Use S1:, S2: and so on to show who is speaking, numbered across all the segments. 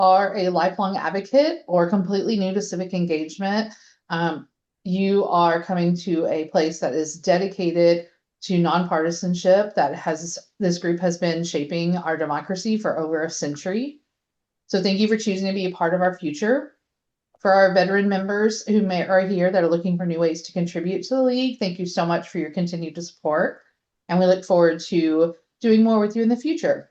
S1: are a lifelong advocate or completely new to civic engagement, you are coming to a place that is dedicated to nonpartisanship. This group has been shaping our democracy for over a century. So thank you for choosing to be a part of our future. For our veteran members who are here that are looking for new ways to contribute to the league, thank you so much for your continued support. And we look forward to doing more with you in the future.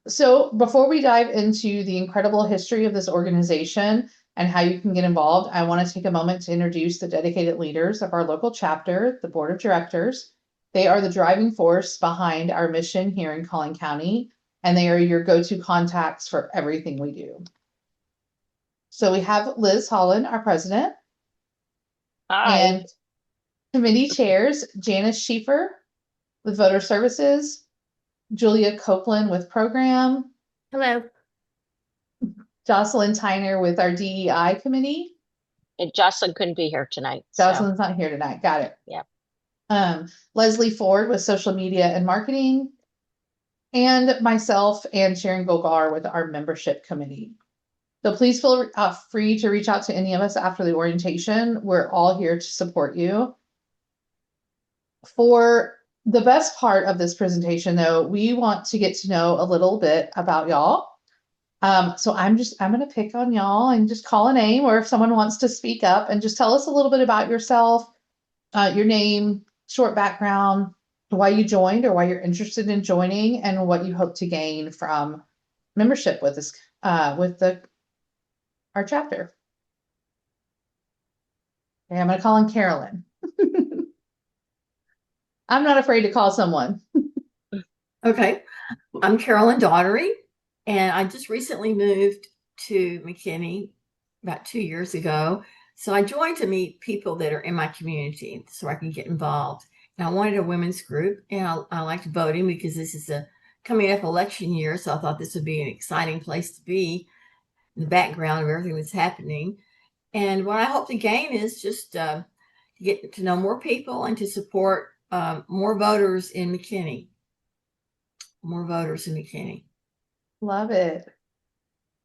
S1: So before we dive into the incredible history of this organization and how you can get involved, I want to take a moment to introduce the dedicated leaders of our local chapter, the board of directors. They are the driving force behind our mission here in Collin County, and they are your go-to contacts for everything we do. So we have Liz Holland, our president.
S2: Hi.
S1: And committee chairs, Janice Schieffer with Voter Services, Julia Copeland with Program,
S3: Hello.
S1: Jocelyn Tyner with our DEI committee.
S2: And Jocelyn couldn't be here tonight.
S1: Jocelyn's not here tonight. Got it.
S2: Yeah.
S1: Leslie Ford with social media and marketing, and myself and Sharon Gogar with our membership committee. So please feel free to reach out to any of us after the orientation. We're all here to support you. For the best part of this presentation, though, we want to get to know a little bit about y'all. So I'm going to pick on y'all and just call a name, or if someone wants to speak up and just tell us a little bit about yourself, your name, short background, why you joined or why you're interested in joining, and what you hope to gain from membership with this, our chapter. Okay, I'm going to call on Carolyn. I'm not afraid to call someone.
S4: Okay, I'm Carolyn Daughtery, and I just recently moved to McKinney about 2 years ago. So I joined to meet people that are in my community so I can get involved. And I wanted a women's group, and I liked voting because this is a coming up election year. So I thought this would be an exciting place to be in the background of everything that's happening. And what I hope to gain is just to get to know more people and to support more voters in McKinney. More voters in McKinney.
S1: Love it.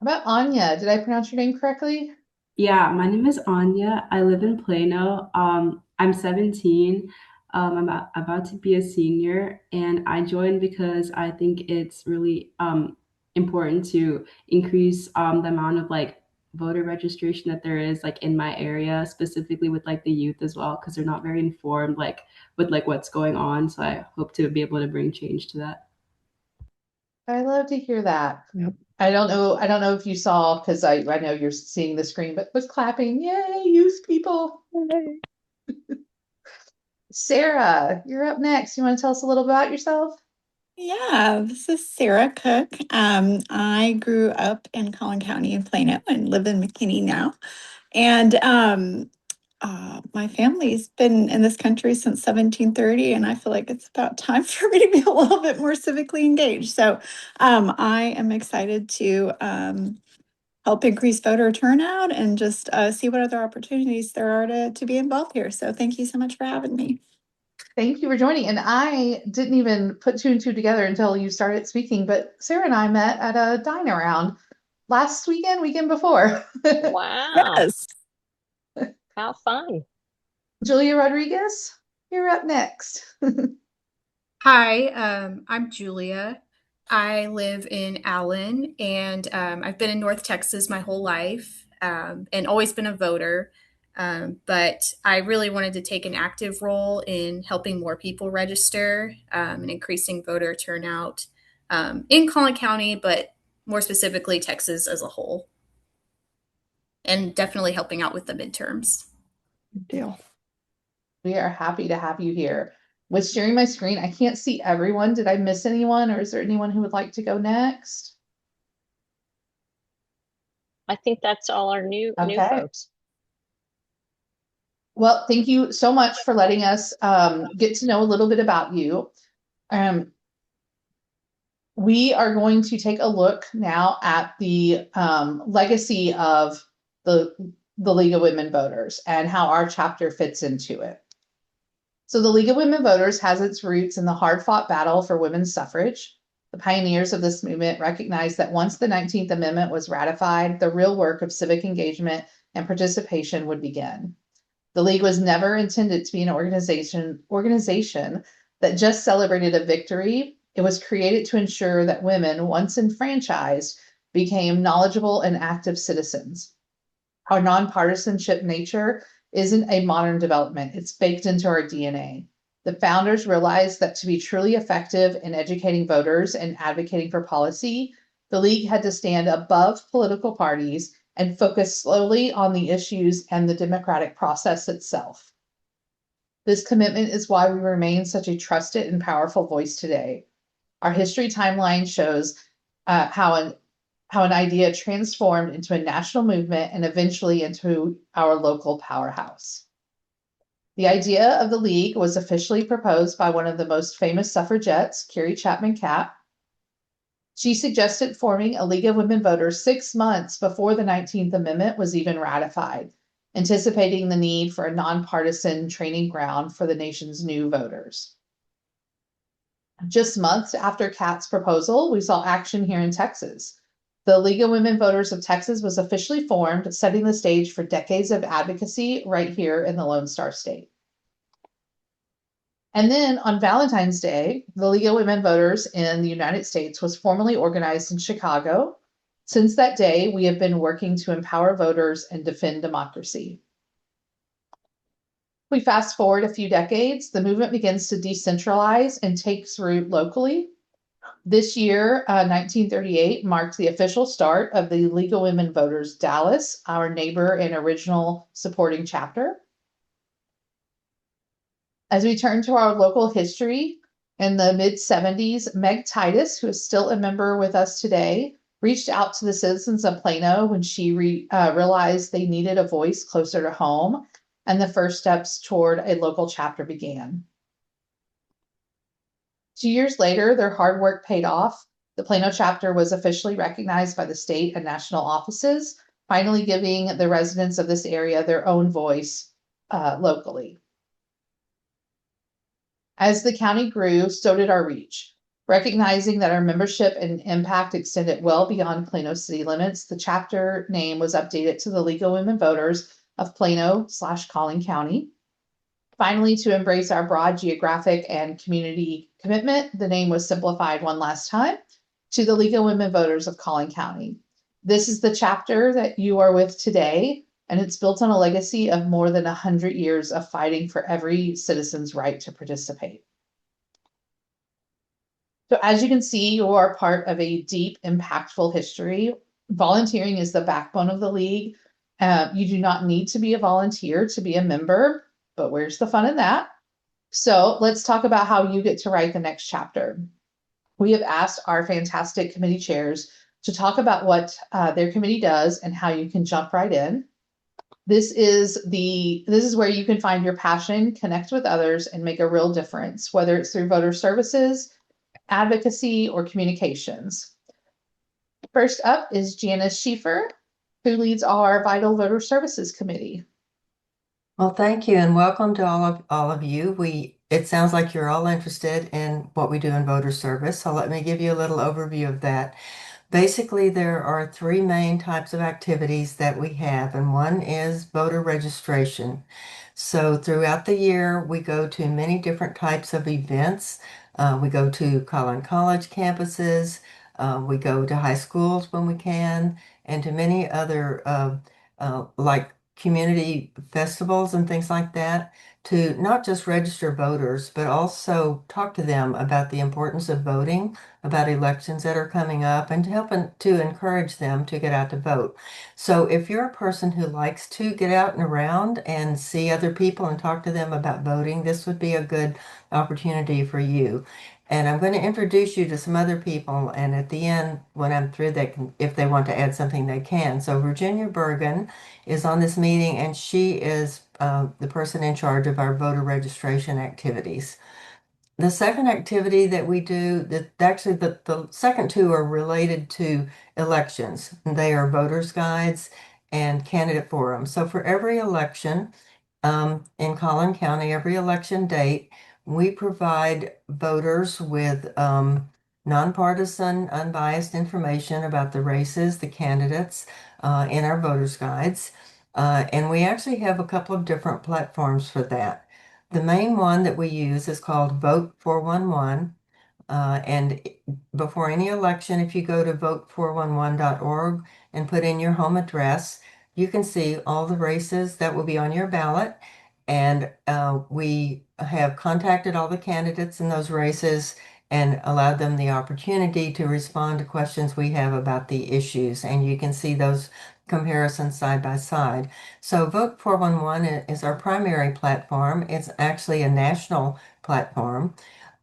S1: How about Anya? Did I pronounce your name correctly?
S5: Yeah, my name is Anya. I live in Plano. I'm 17. I'm about to be a senior, and I joined because I think it's really important to increase the amount of like voter registration that there is like in my area, specifically with like the youth as well, because they're not very informed like with like what's going on. So I hope to be able to bring change to that.
S1: I love to hear that.
S4: Yep.
S1: I don't know if you saw, because I know you're seeing the screen, but was clapping. Yay, youth people. Yay. Sarah, you're up next. You want to tell us a little about yourself?
S3: Yeah, this is Sarah Cook. I grew up in Collin County in Plano and live in McKinney now. And my family's been in this country since 1730, and I feel like it's about time for me to be a little bit more civically engaged. So I am excited to help increase voter turnout and just see what other opportunities there are to be involved here. So thank you so much for having me.
S1: Thank you for joining. And I didn't even put two and two together until you started speaking, but Sarah and I met at a dine around last weekend before.
S2: Wow.
S3: Yes.
S2: How fun.
S1: Julia Rodriguez, you're up next.
S6: Hi, I'm Julia. I live in Allen, and I've been in North Texas my whole life, and always been a voter. But I really wanted to take an active role in helping more people register, and increasing voter turnout in Collin County, but more specifically Texas as a whole, and definitely helping out with the midterms.
S4: Good deal.
S1: We are happy to have you here. With sharing my screen, I can't see everyone. Did I miss anyone, or is there anyone who would like to go next?
S2: I think that's all our new folks.
S1: Well, thank you so much for letting us get to know a little bit about you. We are going to take a look now at the legacy of the League of Women Voters and how our chapter fits into it. So the League of Women Voters has its roots in the hard-fought battle for women's suffrage. The pioneers of this movement recognized that once the 19th Amendment was ratified, the real work of civic engagement and participation would begin. The League was never intended to be an organization that just celebrated a victory. It was created to ensure that women, once enfranchised, became knowledgeable and active citizens. Our nonpartisanship nature isn't a modern development, it's baked into our DNA. The founders realized that to be truly effective in educating voters and advocating for policy, the League had to stand above political parties and focus slowly on the issues and the democratic process itself. This commitment is why we remain such a trusted and powerful voice today. Our history timeline shows how an idea transformed into a national movement and eventually into our local powerhouse. The idea of the League was officially proposed by one of the most famous suffragettes, Carrie Chapman Catt. She suggested forming a League of Women Voters 6 months before the 19th Amendment was even ratified, anticipating the need for a nonpartisan training ground for the nation's new voters. Just months after Catt's proposal, we saw action here in Texas. The League of Women Voters of Texas was officially formed, setting the stage for decades of advocacy right here in the Lone Star State. And then on Valentine's Day, the League of Women Voters in the United States was formally organized in Chicago. Since that day, we have been working to empower voters and defend democracy. We fast forward a few decades, the movement begins to decentralize and takes root locally. This year, 1938, marked the official start of the League of Women Voters Dallas, our neighbor and original supporting chapter. As we turn to our local history, in the mid-70s, Meg Titus, who is still a member with us today, reached out to the citizens of Plano when she realized they needed a voice closer to home, and the first steps toward a local chapter began. 2 years later, their hard work paid off. The Plano chapter was officially recognized by the state and national offices, finally giving the residents of this area their own voice locally. As the county grew, so did our reach. Recognizing that our membership and impact extended well beyond Plano city limits, the chapter name was updated to the League of Women Voters of Plano/Collin County. Finally, to embrace our broad geographic and community commitment, the name was simplified one last time to the League of Women Voters of Collin County. This is the chapter that you are with today, and it's built on a legacy of more than 100 years of fighting for every citizen's right to participate. So as you can see, you are part of a deep, impactful history. Volunteering is the backbone of the League. You do not need to be a volunteer to be a member, but where's the fun in that? So let's talk about how you get to write the next chapter. We have asked our fantastic committee chairs to talk about what their committee does and how you can jump right in. This is where you can find your passion, connect with others, and make a real difference, whether it's through voter services, advocacy, or communications. First up is Janice Schieffer, who leads our Vital Voter Services Committee.
S7: Well, thank you and welcome to all of you. It sounds like you're all interested in what we do in voter service, so let me give you a little overview of that. Basically, there are 3 main types of activities that we have, and one is voter registration. So throughout the year, we go to many different types of events. We go to Collin College campuses, we go to high schools when we can, and to many other like community festivals and things like that, to not just register voters, but also talk to them about the importance of voting, about elections that are coming up, and to help to encourage them to get out to vote. So if you're a person who likes to get out and around and see other people and talk to them about voting, this would be a good opportunity for you. And I'm going to introduce you to some other people, and at the end, when I'm through, if they want to add something, they can. So Virginia Bergen is on this meeting, and she is the person in charge of our voter registration activities. The second activity that we do, actually the second 2 are related to elections. They are voters guides and candidate forums. So for every election in Collin County, every election date, we provide voters with nonpartisan, unbiased information about the races, the candidates in our voters' guides. And we actually have a couple of different platforms for that. The main one that we use is called Vote 411. And before any election, if you go to vote411.org and put in your home address, you can see all the races that will be on your ballot. And we have contacted all the candidates in those races and allowed them the opportunity to respond to questions we have about the issues. And you can see those comparisons side by side. So Vote 411 is our primary platform. It's actually a national platform.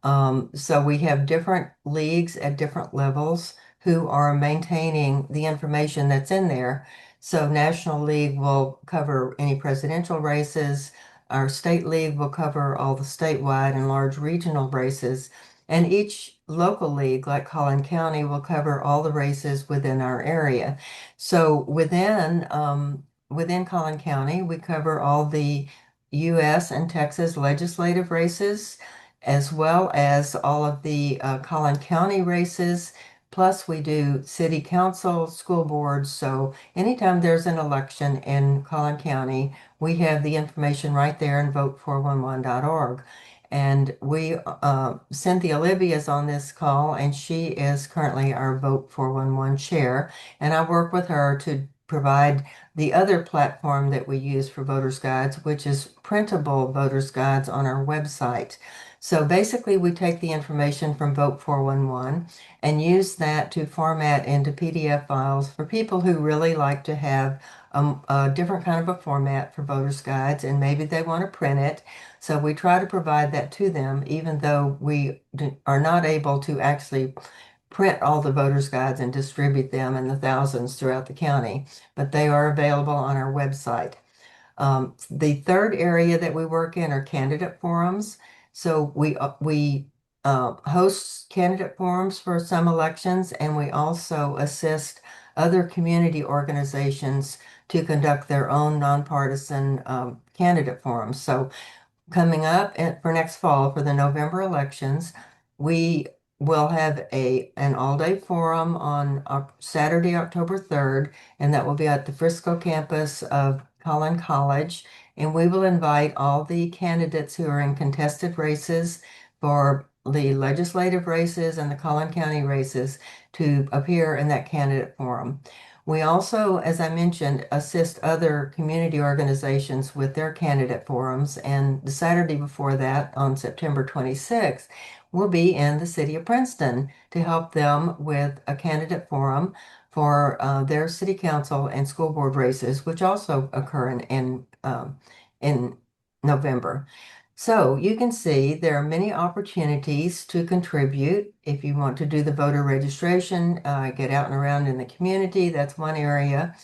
S7: So we have different leagues at different levels who are maintaining the information that's in there. So National League will cover any presidential races. Our state league will cover all the statewide and large regional races. And each local league, like Collin County, will cover all the races within our area. So within Collin County, we cover all the U.S. and Texas legislative races, as well as all of the Collin County races. Plus, we do city council, school boards. So anytime there's an election in Collin County, we have the information right there in vote411.org. And Cynthia Libby is on this call, and she is currently our Vote 411 chair. And I work with her to provide the other platform that we use for voters guides, which is printable voters guides on our website. So basically, we take the information from Vote 411 and use that to format into PDF files for people who really like to have a different kind of a format for voters' guides, and maybe they want to print it. So we try to provide that to them, even though we are not able to actually print all the voters' guides and distribute them in the thousands throughout the county, but they are available on our website. The third area that we work in are candidate forums. So we host candidate forums for some elections, and we also assist other community organizations to conduct their own nonpartisan candidate forums. So coming up for next fall for the November elections, we will have an all-day forum on Saturday, October 3rd, and that will be at the Frisco campus of Collin College. And we will invite all the candidates who are in contested races for the legislative races and the Collin County races to appear in that candidate forum. We also, as I mentioned, assist other community organizations with their candidate forums. And the Saturday before that, on September 26th, we'll be in the city of Princeton to help them with a candidate forum for their city council and school board races, which also occur in November. So you can see there are many opportunities to contribute. If you want to do the voter registration, get out and around in the community, that's one area.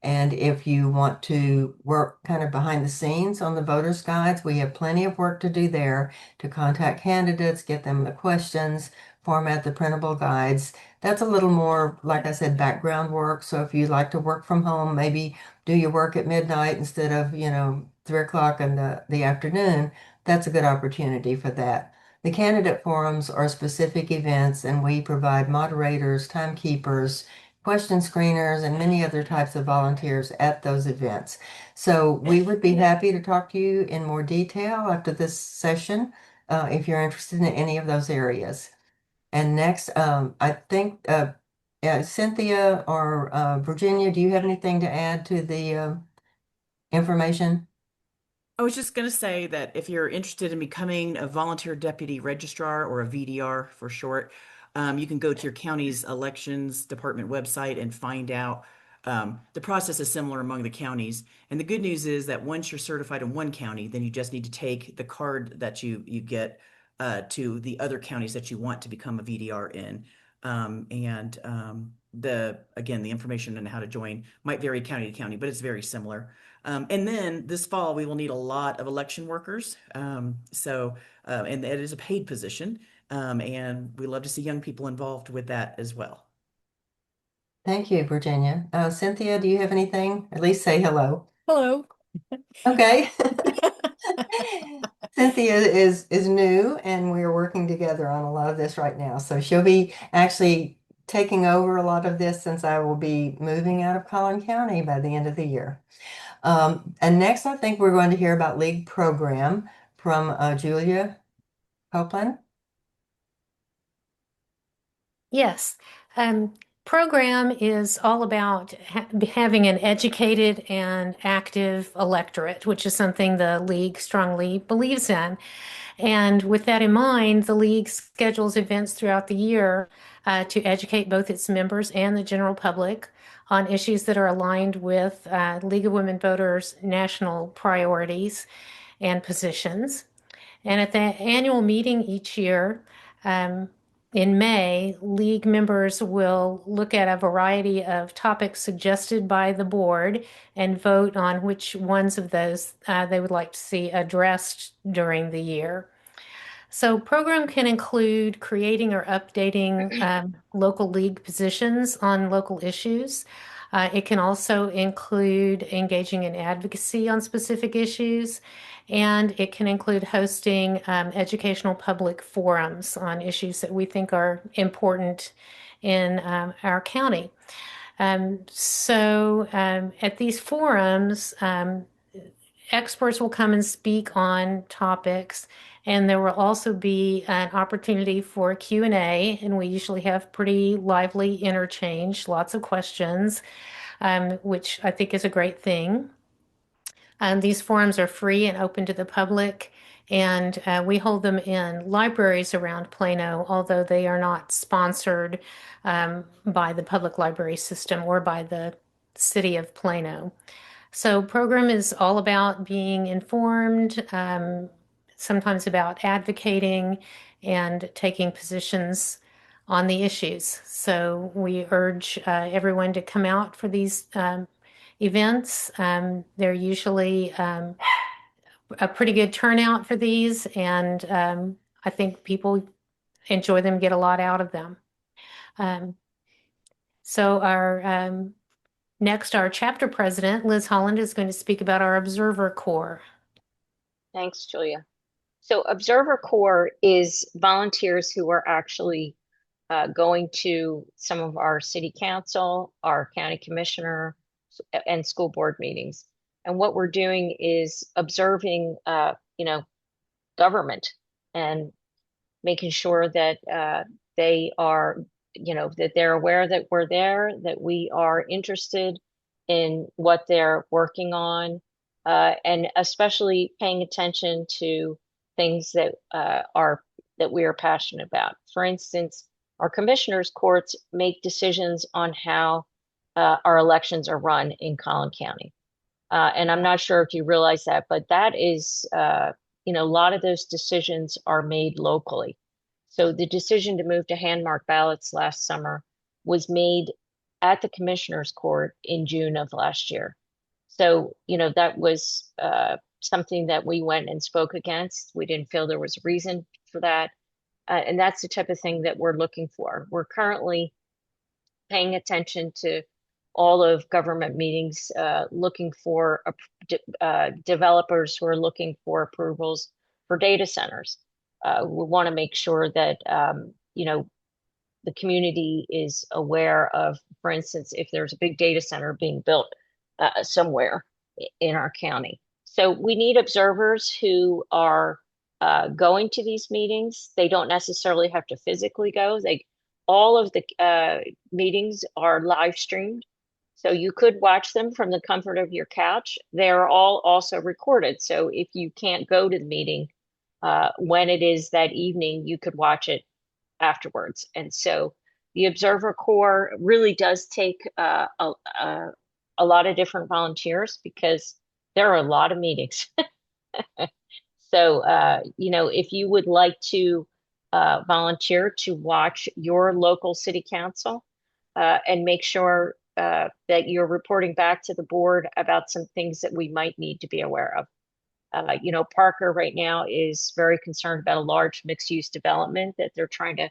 S7: And if you want to work kind of behind the scenes on the voters' guides, we have plenty of work to do there to contact candidates, get them the questions, format the printable guides. That's a little more, like I said, background work. So if you like to work from home, maybe do your work at midnight instead of, 3 o'clock in the afternoon, that's a good opportunity for that. The candidate forums are specific events, and we provide moderators, timekeepers, question screeners, and many other types of volunteers at those events. So we would be happy to talk to you in more detail after this session if you're interested in any of those areas. And next, I think Cynthia or Virginia, do you have anything to add to the information?
S8: I was just going to say that if you're interested in becoming a volunteer deputy registrar, or a VDR for short, you can go to your county's elections department website and find out. The process is similar among the counties. And the good news is that once you're certified in one county, then you just need to take the card that you get to the other counties that you want to become a VDR in. The information on how to join might vary county to county, but it's very similar. And then this fall, we will need a lot of election workers. And it is a paid position. And we love to see young people involved with that as well.
S7: Thank you, Virginia. Cynthia, do you have anything? At least say hello.
S3: Hello.
S7: Okay. Cynthia is new, and we're working together on a lot of this right now. So she'll be actually taking over a lot of this since I will be moving out of Collin County by the end of the year. And next, I think we're going to hear about League Program from Julia Copeland.
S9: Yes. Program is all about having an educated and active electorate, which is something the League strongly believes in. And with that in mind, the League schedules events throughout the year to educate both its members and the general public on issues that are aligned with League of Women Voters' national priorities and positions. And at the annual meeting each year, in May, League members will look at a variety of topics suggested by the board and vote on which ones of those they would like to see addressed during the year. So program can include creating or updating local league positions on local issues. It can also include engaging in advocacy on specific issues, and it can include hosting educational public forums on issues that we think are important in our county. At these forums, experts will come and speak on topics, and there will also be an opportunity for Q&A, and we usually have pretty lively interchange, lots of questions, which I think is a great thing. These forums are free and open to the public, and we hold them in libraries around Plano, although they are not sponsored by the public library system or by the city of Plano. So program is all about being informed, sometimes about advocating and taking positions on the issues. So we urge everyone to come out for these events. They're usually a pretty good turnout for these, and I think people enjoy them, get a lot out of them. Next, our chapter president, Liz Holland, is going to speak about our Observer Corps.
S2: Thanks, Julia. So Observer Corps is volunteers who are actually going to some of our city council, our county commissioner, and school board meetings. And what we're doing is observing, government and making sure that they are, that they're aware that we're there, that we are interested in what they're working on, and especially paying attention to things that that we are passionate about. For instance, our commissioners' courts make decisions on how our elections are run in Collin County. And I'm not sure if you realize that, but that is, a lot of those decisions are made locally. So the decision to move to hand-marked ballots last summer was made at the Commissioner's Court in June of last year. So, that was something that we went and spoke against. We didn't feel there was a reason for that. And that's the type of thing that we're looking for. We're currently paying attention to all of government meetings, looking for developers who are looking for approvals for data centers. We want to make sure that, the community is aware of, for instance, if there's a big data center being built somewhere in our county. So we need observers who are going to these meetings. They don't necessarily have to physically go. All of the meetings are live streamed. So you could watch them from the comfort of your couch. They're all also recorded. So if you can't go to the meeting when it is that evening, you could watch it afterwards. And so the Observer Corps really does take a lot of different volunteers because there are a lot of meetings. So, if you would like to volunteer to watch your local city council and make sure that you're reporting back to the board about some things that we might need to be aware of. Parker right now is very concerned about a large mixed-use development that they're trying to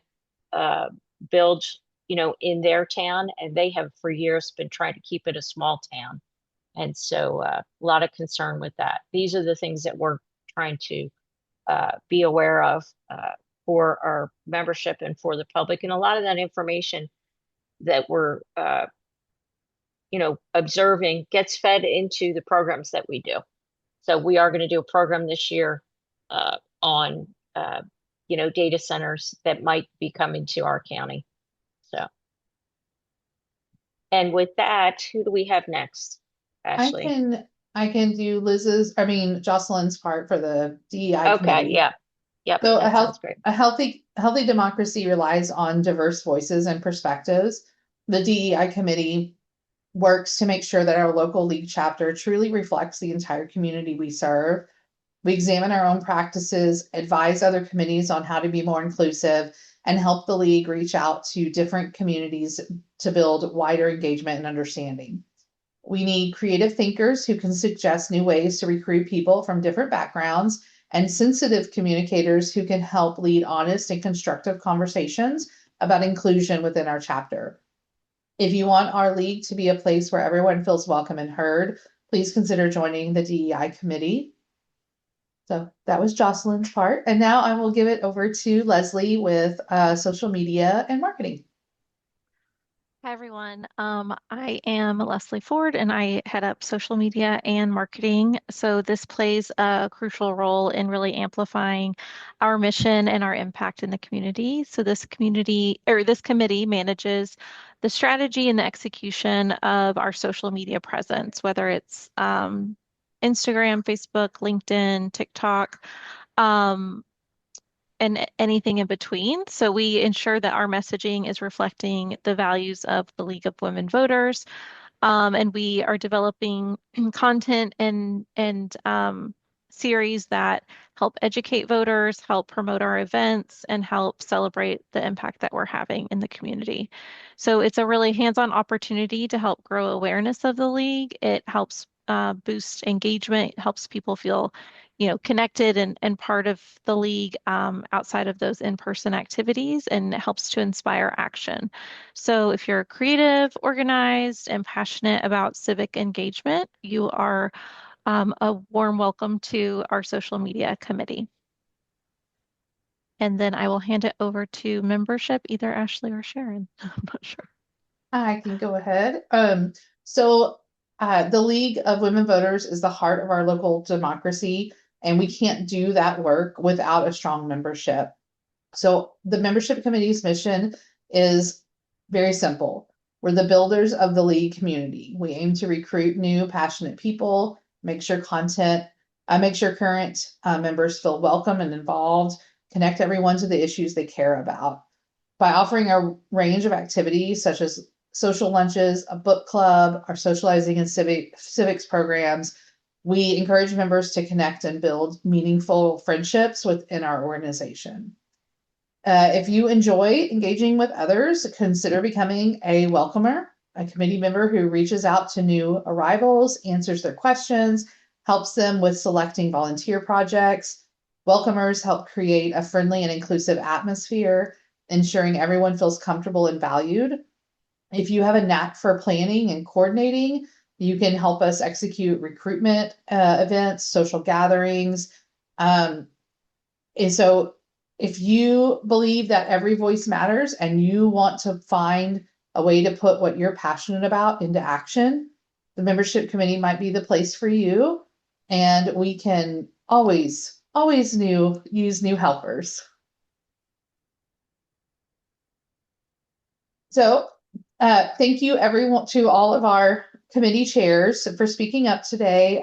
S2: build, in their town, and they have for years been trying to keep it a small town. And so a lot of concern with that. These are the things that we're trying to be aware of for our membership and for the public. And a lot of that information that we're observing gets fed into the programs that we do. So we are going to do a program this year on data centers that might be coming to our county. So, and with that, who do we have next? Ashley.
S1: I can do Jocelyn's part for the DEI
S2: Okay,
S1: committee.
S2: yeah. Yep,
S1: So
S2: that sounds great.
S1: a healthy democracy relies on diverse voices and perspectives. The DEI committee works to make sure that our local league chapter truly reflects the entire community we serve. We examine our own practices, advise other committees on how to be more inclusive, and help the league reach out to different communities to build wider engagement and understanding. We need creative thinkers who can suggest new ways to recruit people from different backgrounds, and sensitive communicators who can help lead honest and constructive conversations about inclusion within our chapter. If you want our league to be a place where everyone feels welcome and heard, please consider joining the DEI committee. So that was Jocelyn's part. And now I will give it over to Leslie with social media and marketing.
S10: Hi, everyone. I am Leslie Ford, and I head up social media and marketing. So this plays a crucial role in really amplifying our mission and our impact in the community. So this committee manages the strategy and the execution of our social media presence, whether it's Instagram, Facebook, LinkedIn, TikTok. And anything in between. So we ensure that our messaging is reflecting the values of the League of Women Voters. And we are developing content and series that help educate voters, help promote our events, and help celebrate the impact that we're having in the community. So it's a really hands-on opportunity to help grow awareness of the league. It helps boost engagement, helps people feel connected and part of the league outside of those in-person activities, and it helps to inspire action. So if you're creative, organized, and passionate about civic engagement, you are a warm welcome to our social media committee. And then I will hand it over to membership, either Ashley or Sharon. I'm not sure.
S1: I can go ahead. The League of Women Voters is the heart of our local democracy, and we can't do that work without a strong membership. So the membership committee's mission is very simple. We're the builders of the league community. We aim to recruit new, passionate people, make sure current members feel welcome and involved, connect everyone to the issues they care about. By offering a range of activities such as social lunches, a book club, our socializing and civics programs, we encourage members to connect and build meaningful friendships within our organization. If you enjoy engaging with others, consider becoming a welcomer, a committee member who reaches out to new arrivals, answers their questions, helps them with selecting volunteer projects. Welcomers help create a friendly and inclusive atmosphere, ensuring everyone feels comfortable and valued. If you have a knack for planning and coordinating, you can help us execute recruitment events, social gatherings. And so if you believe that every voice matters and you want to find a way to put what you're passionate about into action, the membership committee might be the place for you. And we can always use new helpers. So thank you everyone, to all of our committee chairs for speaking up today.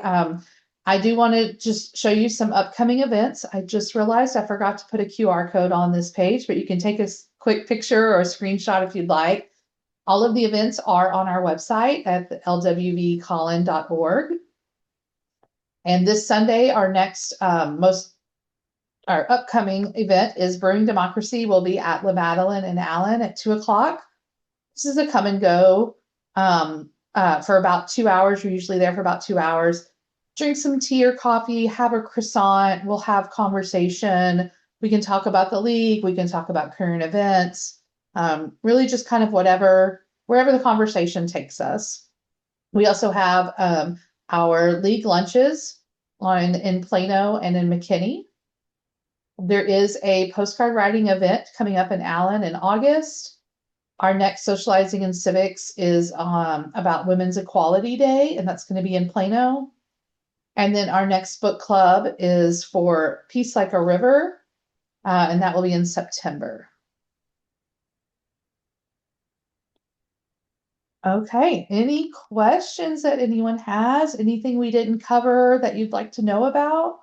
S1: I do want to just show you some upcoming events. I just realized I forgot to put a QR code on this page, but you can take a quick picture or a screenshot if you'd like. All of the events are on our website at lwvcollin.org. And this Sunday, our upcoming event is Brewing Democracy. Will be at La Madeleine in Allen at 2:00. This is a come and go for about 2 hours. We're usually there for about 2 hours. Drink some tea or coffee, have a croissant. We'll have conversation. We can talk about the league. We can talk about current events. Really just kind of wherever the conversation takes us. We also have our league lunches in Plano and in McKinney. There is a postcard writing event coming up in Allen in August. Our next Socializing in Civics is about Women's Equality Day, and that's going to be in Plano. And then our next book club is for Peace Like a River, and that will be in September. Okay, any questions that anyone has? Anything we didn't cover that you'd like to know about?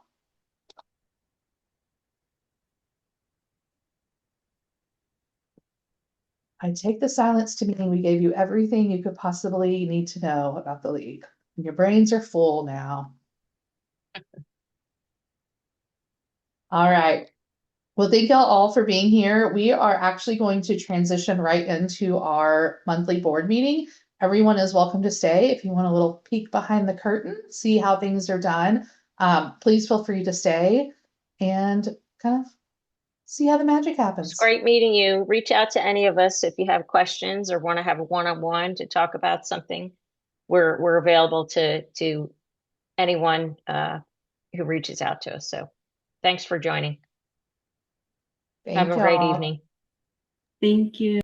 S1: I take the silence to mean we gave you everything you could possibly need to know about the league. And your brains are full now. All right. Well, thank y'all all for being here. We are actually going to transition right into our monthly board meeting. Everyone is welcome to stay if you want a little peek behind the curtain, see how things are done. Please feel free to stay and kind of see how the magic happens.
S2: It's great meeting you. Reach out to any of us if you have questions or want to have a one-on-one to talk about something. We're available to anyone who reaches out to us. So thanks for joining. Have a great evening.
S5: Thank you.